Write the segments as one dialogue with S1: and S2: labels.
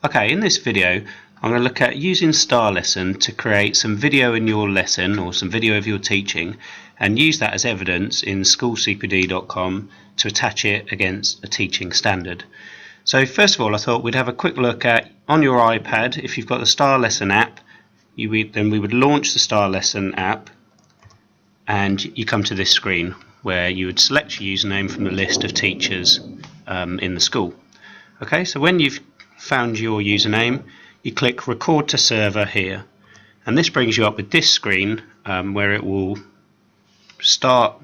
S1: Okay, in this video I'm going to look at using StarLesson to create some video in your lesson or some video of your teaching and use that as evidence in schoolcpd.com to attach it against a teaching standard. So first of all, I thought we'd have a quick look at, on your iPad, if you've got the StarLesson app, then we would launch the StarLesson app and you come to this screen where you would select your username from the list of teachers in the school. Okay, so when you've found your username, you click record to server here, and this brings you up with this screen where it will start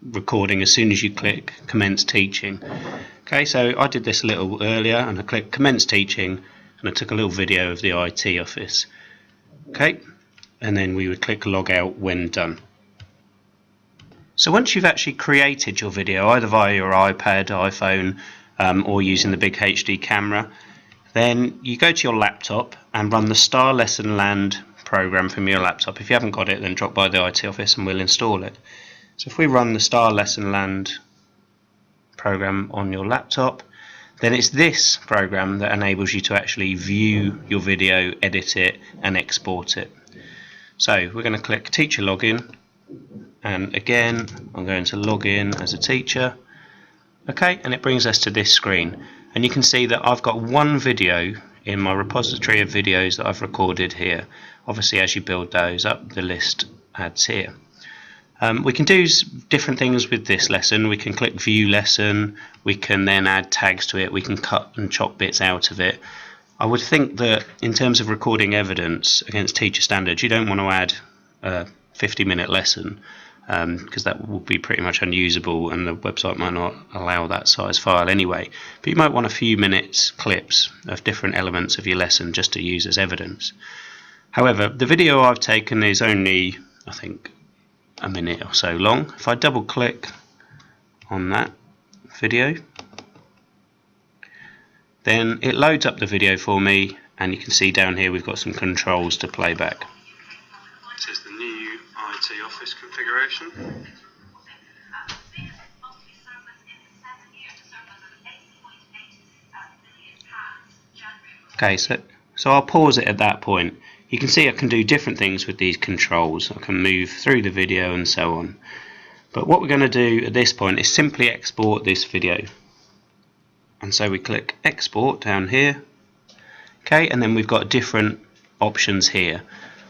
S1: recording as soon as you click commence teaching. Okay, so I did this a little earlier and I clicked commence teaching and I took a little video of the IT office. Okay, and then we would click log out when done. So once you've actually created your video either via your iPad, iPhone or using the big HD camera, then you go to your laptop and run the StarLesson Land program from your laptop. If you haven't got it, then drop by the IT office and we'll install it. So if we run the StarLesson Land program on your laptop, then it's this program that enables you to actually view your video, edit it and export it. So we're going to click teacher login, and again I'm going to log in as a teacher. Okay, and it brings us to this screen, and you can see that I've got one video in my repository of videos that I've recorded here. Obviously, as you build those up, the list adds here. We can do different things with this lesson. We can click view lesson, we can then add tags to it, we can cut and chop bits out of it. I would think that in terms of recording evidence against teacher standards, you don't want to add a 50-minute lesson because that will be pretty much unusable and the website might not allow that size file anyway. But you might want a few minutes clips of different elements of your lesson just to use as evidence. However, the video I've taken is only, I think, a minute or so long. If I double click on that video, then it loads up the video for me, and you can see down here we've got some controls to play back. This is the new IT office configuration. Okay, so I'll pause it at that point. You can see I can do different things with these controls. I can move through the video and so on. But what we're going to do at this point is simply export this video. And so we click export down here. Okay, and then we've got different options here.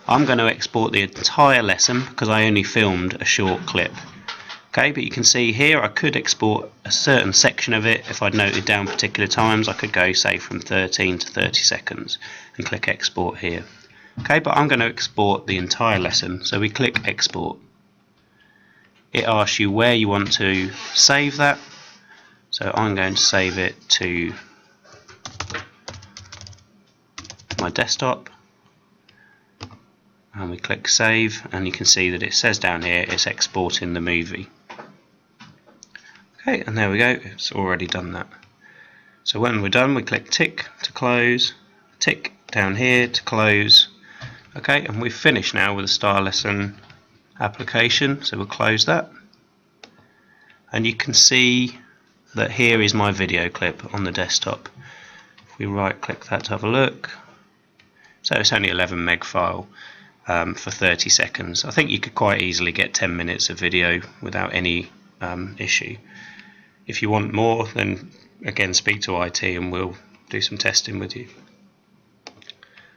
S1: I'm going to export the entire lesson because I only filmed a short clip. Okay, but you can see here I could export a certain section of it. If I'd noted down particular times, I could go say from 13 to 30 seconds and click export here. Okay, but I'm going to export the entire lesson, so we click export. It asks you where you want to save that, so I'm going to save it to my desktop, and we click save, and you can see that it says down here it's exporting the movie. Okay, and there we go, it's already done that. So when we're done, we click tick to close, tick down here to close. Okay, and we've finished now with the StarLesson application, so we'll close that. And you can see that here is my video clip on the desktop. If we right click that to have a look, so it's only 11 meg file for 30 seconds. I think you could quite easily get 10 minutes of video without any issue. If you want more, then again speak to IT and we'll do some testing with you.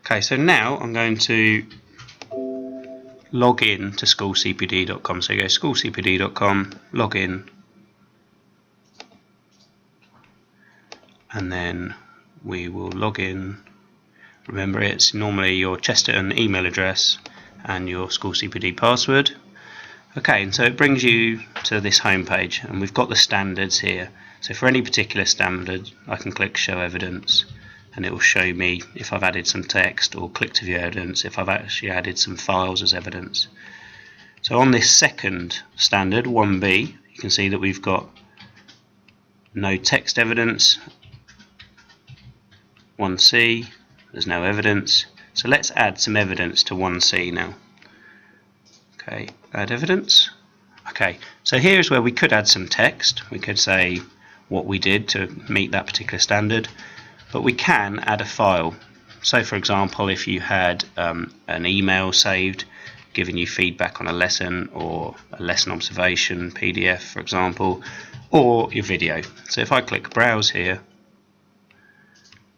S1: Okay, so now I'm going to log in to schoolcpd.com. So you go schoolcpd.com, log in, and then we will log in. Remember, it's normally your Chesterton email address and your schoolcpd password. Okay, and so it brings you to this home page, and we've got the standards here. So for any particular standard, I can click show evidence, and it will show me if I've added some text, or click to view evidence if I've actually added some files as evidence. So on this second standard, 1B, you can see that we've got no text evidence. 1C, there's no evidence. So let's add some evidence to 1C now. Okay, add evidence. Okay, so here's where we could add some text. We could say what we did to meet that particular standard. but we can add a file. So for example, if you had an email saved giving you feedback on a lesson, or a lesson observation PDF for example, or your video. So if I click browse here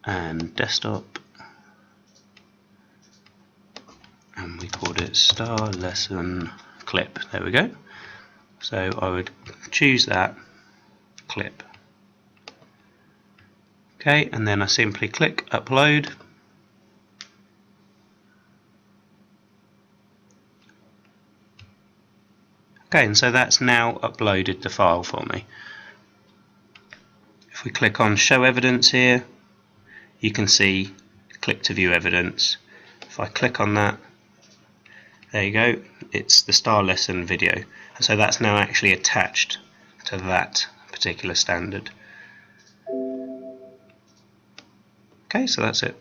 S1: and desktop, and we called it StarLesson clip, there we go. So I would choose that clip. Okay, and then I simply click upload. Okay, and so that's now uploaded the file for me. If we click on show evidence here, you can see click to view evidence. If I click on that, there you go, it's the StarLesson video, and so that's now actually attached to that particular standard. Okay, so that's it.